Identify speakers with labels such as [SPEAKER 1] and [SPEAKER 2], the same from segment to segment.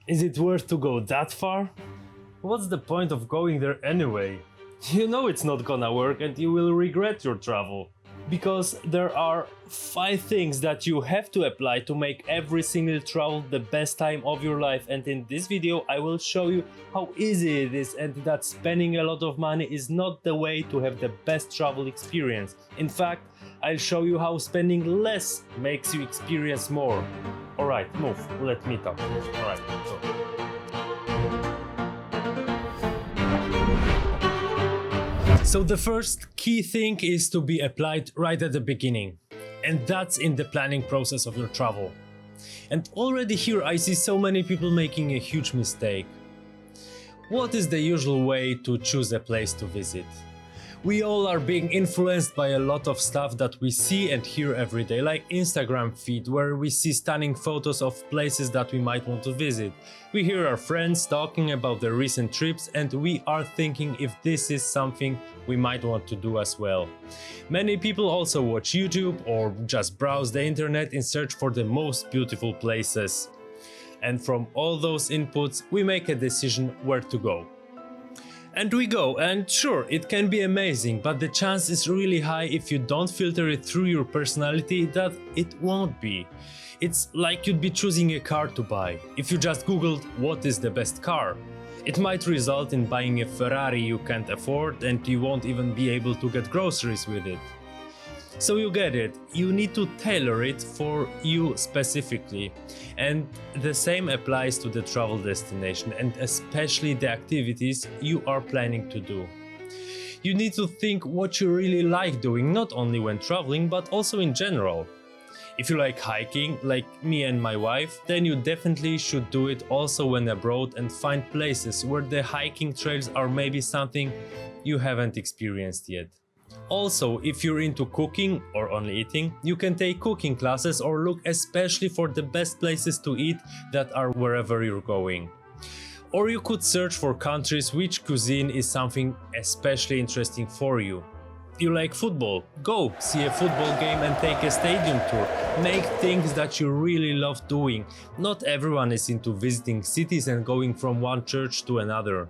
[SPEAKER 1] Is it worth to go that far? What's the point of going there anyway? You know it's not gonna work and you will regret your travel. Because there are 5 things that you have to apply to make every single travel the best time of your life, and in this video I will show you how easy it is and that spending a lot of money is not the way to have the best travel experience. In fact, I'll show you how spending less makes you experience more. Alright, move, let me talk. Alright, go. So the first key thing is to be applied right at the beginning, and that's in the planning process of your travel. And already here I see so many people making a huge mistake. What is the usual way to choose a place to visit? We all are being influenced by a lot of stuff that we see and hear every day, like Instagram feed, where we see stunning photos of places that we might want to visit. We hear our friends talking about their recent trips and we are thinking if this is something we might want to do as well. Many people also watch YouTube or just browse the internet in search for the most beautiful places. And from all those inputs, we make a decision where to go. And we go, and sure, it can be amazing, but the chance is really high if you don't filter it through your personality that it won't be. It's like you'd be choosing a car to buy. If you just googled what is the best car, it might result in buying a Ferrari you can't afford and you won't even be able to get groceries with it. So you get it, you need to tailor it for you specifically. And the same applies to the travel destination and especially the activities you are planning to do. You need to think what you really like doing, not only when traveling, but also in general. If you like hiking, like me and my wife, then you definitely should do it also when abroad and find places where the hiking trails are maybe something you haven't experienced yet. Also, if you're into cooking or only eating, you can take cooking classes or look especially for the best places to eat that are wherever you're going. Or you could search for countries which cuisine is something especially interesting for you. You like football? Go see a football game and take a stadium tour. Make things that you really love doing. Not everyone is into visiting cities and going from one church to another.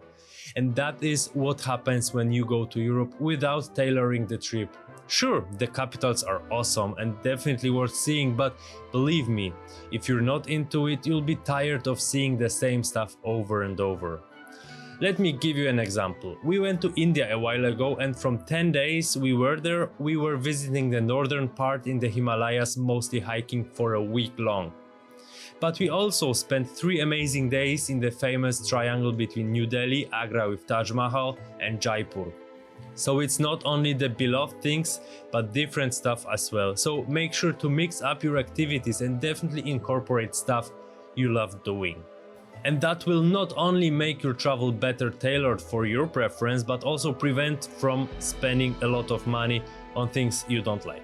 [SPEAKER 1] And that is what happens when you go to Europe without tailoring the trip. Sure, the capitals are awesome and definitely worth seeing, but believe me, if you're not into it, you'll be tired of seeing the same stuff over and over. Let me give you an example. We went to India a while ago and from 10 days we were there, we were visiting the northern part in the Himalayas, mostly hiking for a week long. But we also spent 3 amazing days in the famous triangle between New Delhi, Agra with Taj Mahal and Jaipur. So it's not only the beloved things, but different stuff as well. So make sure to mix up your activities and definitely incorporate stuff you love doing. And that will not only make your travel better tailored for your preference, but also prevent from spending a lot of money on things you don't like.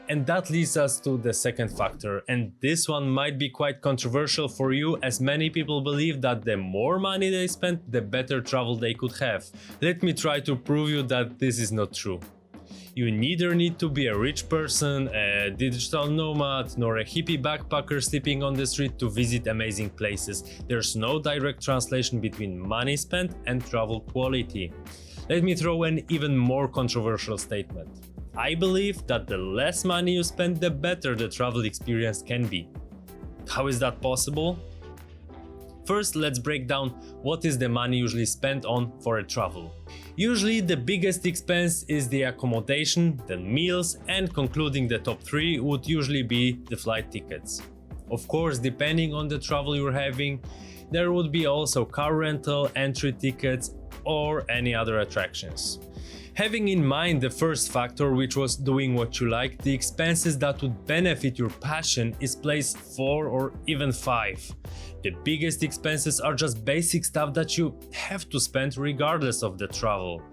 [SPEAKER 1] And that leads us to the second factor, and this one might be quite controversial for you, as many people believe that the more money they spend, the better travel they could have. Let me try to prove you that this is not true. You neither need to be a rich person, a digital nomad, nor a hippie backpacker sleeping on the street to visit amazing places. There's no direct translation between money spent and travel quality. Let me throw an even more controversial statement. I believe that the less money you spend, the better the travel experience can be. How is that possible? First, let's break down what is the money usually spent on for a travel. Usually the biggest expense is the accommodation, then meals, and concluding the top 3 would usually be the flight tickets. Of course, depending on the travel you're having, there would be also car rental, entry tickets, or any other attractions. Having in mind the first factor, which was doing what you like, the expenses that would benefit your passion is place 4 or even 5. The biggest expenses are just basic stuff that you have to spend regardless of the travel.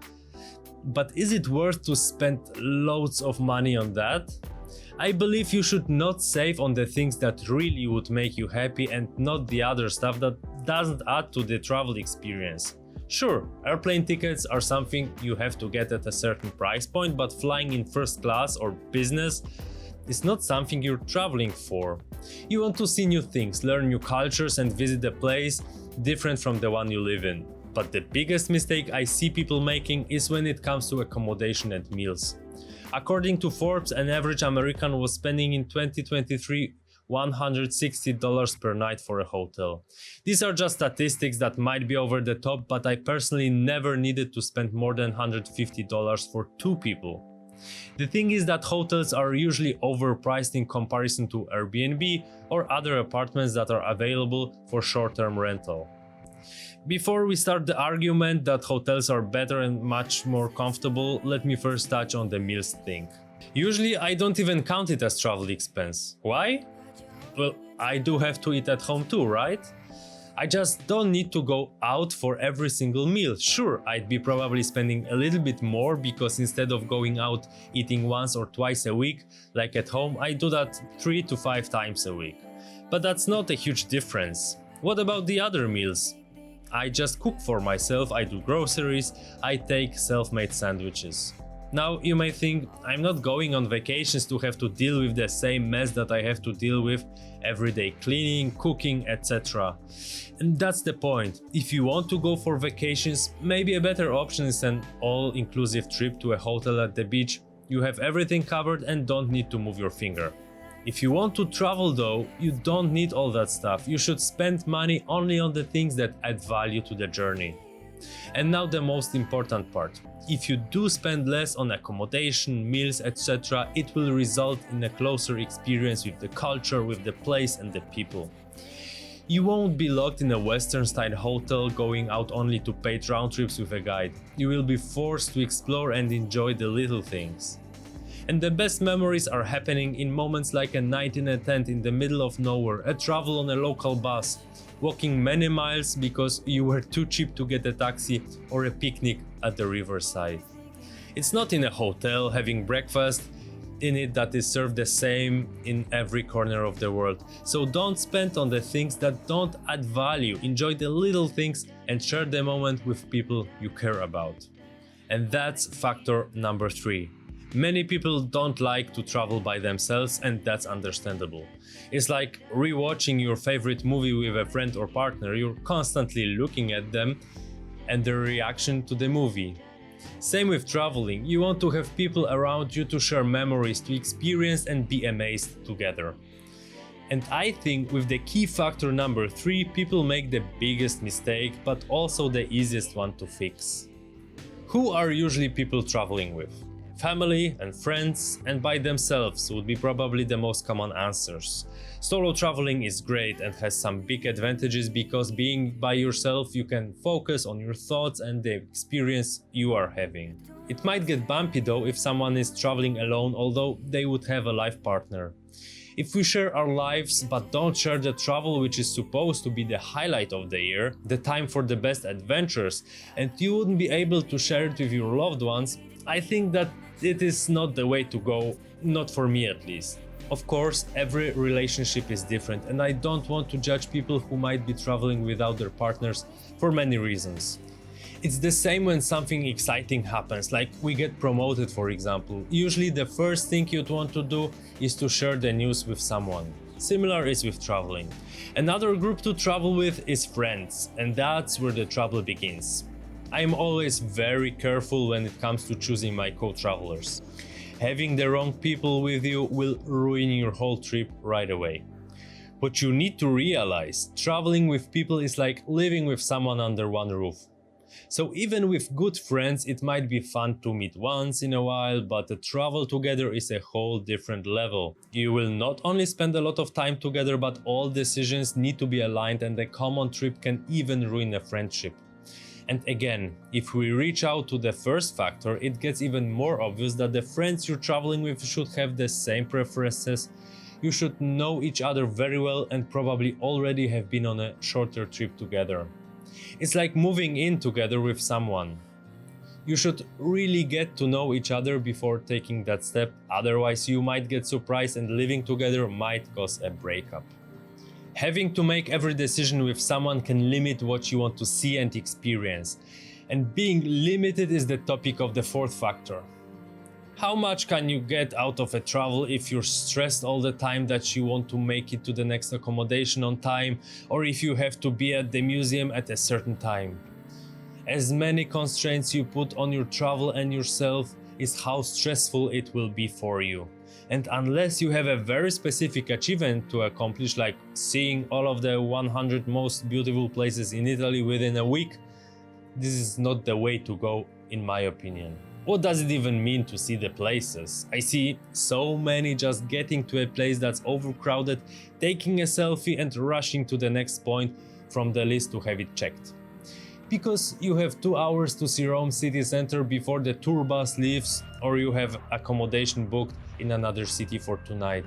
[SPEAKER 1] But is it worth to spend loads of money on that? I believe you should not save on the things that really would make you happy and not the other stuff that doesn't add to the travel experience. Sure, airplane tickets are something you have to get at a certain price point, but flying in first class or business, It's not something you're traveling for. You want to see new things, learn new cultures and visit a place different from the one you live in. But the biggest mistake I see people making is when it comes to accommodation and meals. According to Forbes, an average American was spending in 2023 $160 per night for a hotel. These are just statistics that might be over the top, but I personally never needed to spend more than $150 for 2 people. The thing is that hotels are usually overpriced in comparison to Airbnb or other apartments that are available for short-term rental. Before we start the argument that hotels are better and much more comfortable, let me first touch on the meals thing. Usually I don't even count it as travel expense. Why? Well, I do have to eat at home too, right? I just don't need to go out for every single meal. Sure, I'd be probably spending a little bit more because instead of going out eating once or twice a week, like at home, I do that 3 to 5 times a week. But that's not a huge difference. What about the other meals? I just cook for myself, I do groceries, I take self-made sandwiches. Now you may think I'm not going on vacations to have to deal with the same mess that I have to deal with everyday cleaning, cooking, etc. And that's the point. If you want to go for vacations, maybe a better option is an all-inclusive trip to a hotel at the beach. You have everything covered and don't need to move your finger. If you want to travel though, you don't need all that stuff. You should spend money only on the things that add value to the journey. And now the most important part. If you do spend less on accommodation, meals, etc., it will result in a closer experience with the culture, with the place and the people. You won't be locked in a Western-style hotel going out only to paid round trips with a guide. You will be forced to explore and enjoy the little things. And the best memories are happening in moments like a night in a tent in the middle of nowhere, a travel on a local bus, walking many miles because you were too cheap to get a taxi, or a picnic at the riverside. It's not in a hotel having breakfast in it that is served the same in every corner of the world. So don't spend on the things that don't add value. Enjoy the little things and share the moment with people you care about. And that's factor number 3. Many people don't like to travel by themselves, and that's understandable. It's like rewatching your favorite movie with a friend or partner. You're constantly looking at them and their reaction to the movie. Same with traveling. You want to have people around you to share memories, to experience and be amazed together. And I think with the key factor number 3, people make the biggest mistake, but also the easiest one to fix. Who are usually people traveling with? Family and friends, and by themselves would be probably the most common answers. Solo traveling is great and has some big advantages because being by yourself you can focus on your thoughts and the experience you are having. It might get bumpy though if someone is traveling alone, although they would have a life partner. If we share our lives but don't share the travel, which is supposed to be the highlight of the year, the time for the best adventures, and you wouldn't be able to share it with your loved ones, I think that it is not the way to go, not for me at least. Of course, every relationship is different and I don't want to judge people who might be traveling without their partners for many reasons. It's the same when something exciting happens, like we get promoted for example. Usually the first thing you'd want to do is to share the news with someone. Similar is with traveling. Another group to travel with is friends, and that's where the trouble begins. I am always very careful when it comes to choosing my co-travelers. Having the wrong people with you will ruin your whole trip right away. But you need to realize, traveling with people is like living with someone under one roof. So even with good friends, it might be fun to meet once in a while, but the travel together is a whole different level. You will not only spend a lot of time together, but all decisions need to be aligned, and a common trip can even ruin a friendship. And again, if we reach out to the first factor, it gets even more obvious that the friends you're traveling with should have the same preferences. You should know each other very well and probably already have been on a shorter trip together. It's like moving in together with someone. You should really get to know each other before taking that step, otherwise you might get surprised and living together might cause a breakup. Having to make every decision with someone can limit what you want to see and experience. And being limited is the topic of the fourth factor. How much can you get out of a travel if you're stressed all the time that you want to make it to the next accommodation on time, or if you have to be at the museum at a certain time? As many constraints you put on your travel and yourself is how stressful it will be for you. And unless you have a very specific achievement to accomplish, like seeing all of the 100 most beautiful places in Italy within a week, this is not the way to go, in my opinion. What does it even mean to see the places? I see so many just getting to a place that's overcrowded, taking a selfie and rushing to the next point from the list to have it checked. Because you have 2 hours to see Rome city center before the tour bus leaves, or you have accommodation booked in another city for tonight.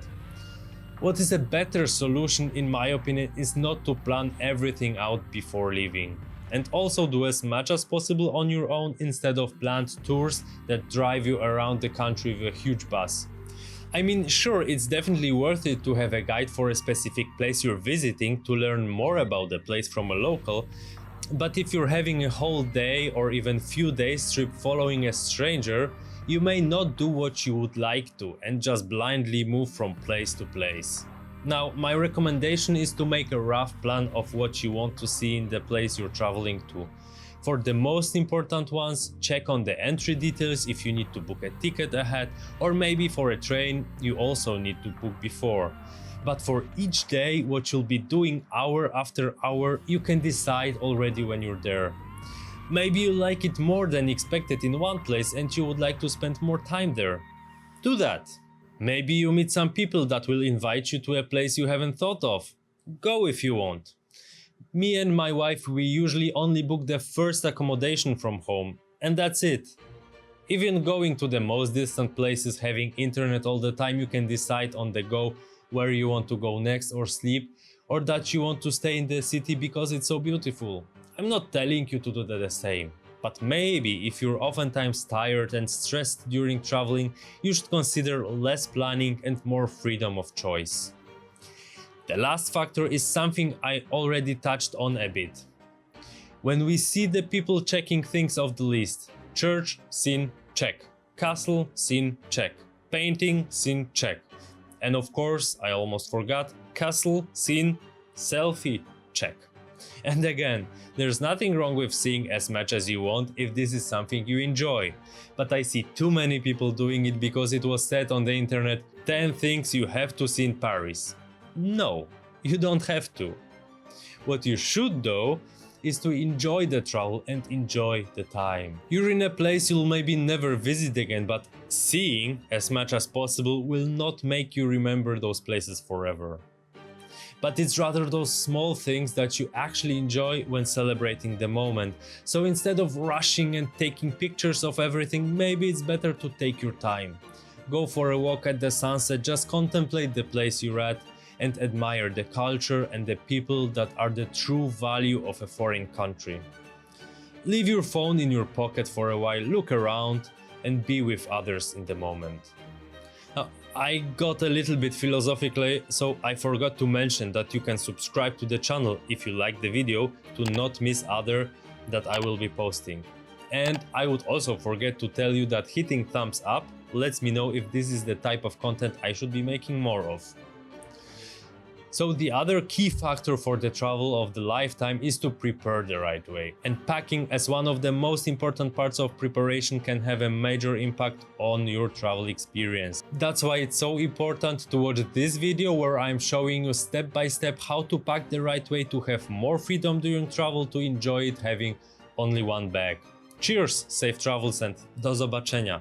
[SPEAKER 1] What is a better solution, in my opinion, is not to plan everything out before leaving. And also do as much as possible on your own instead of planned tours that drive you around the country with a huge bus. I mean, sure, it's definitely worth it to have a guide for a specific place you're visiting to learn more about the place from a local, but if you're having a whole day or even few days trip following a stranger, you may not do what you would like to and just blindly move from place to place. Now, my recommendation is to make a rough plan of what you want to see in the place you're traveling to. For the most important ones, check on the entry details if you need to book a ticket ahead, or maybe for a train you also need to book before. But for each day, what you'll be doing hour after hour, you can decide already when you're there. Maybe you like it more than expected in one place and you would like to spend more time there. Do that. Maybe you meet some people that will invite you to a place you haven't thought of. Go if you want. Me and my wife, we usually only book the first accommodation from home, and that's it. Even going to the most distant places, having internet all the time, you can decide on the go where you want to go next or sleep, or that you want to stay in the city because it's so beautiful. I'm not telling you to do the same. But maybe if you're oftentimes tired and stressed during traveling, you should consider less planning and more freedom of choice. The last factor is something I already touched on a bit. When we see the people checking things off the list: church, seen, check. Castle, seen, check. Painting, seen, check. And of course, I almost forgot, castle, seen, selfie, check. And again, there's nothing wrong with seeing as much as you want if this is something you enjoy. But I see too many people doing it because it was said on the internet, 10 things you have to see in Paris. No, you don't have to. What you should do is to enjoy the travel and enjoy the time. You're in a place you'll maybe never visit again, but seeing as much as possible will not make you remember those places forever. But it's rather those small things that you actually enjoy when celebrating the moment. So instead of rushing and taking pictures of everything, maybe it's better to take your time. Go for a walk at the sunset, just contemplate the place you're at and admire the culture and the people that are the true value of a foreign country. Leave your phone in your pocket for a while, look around and be with others in the moment. Now, I got a little bit philosophical, so I forgot to mention that you can subscribe to the channel if you like the video to not miss other that I will be posting. And I would also forget to tell you that hitting thumbs up lets me know if this is the type of content I should be making more of. So the other key factor for the travel of the lifetime is to prepare the right way. And packing, as one of the most important parts of preparation, can have a major impact on your travel experience. That's why it's so important to watch this video where I'm showing you step by step how to pack the right way to have more freedom during travel, to enjoy it having only one bag. Cheers, safe travels and do zobaczenia!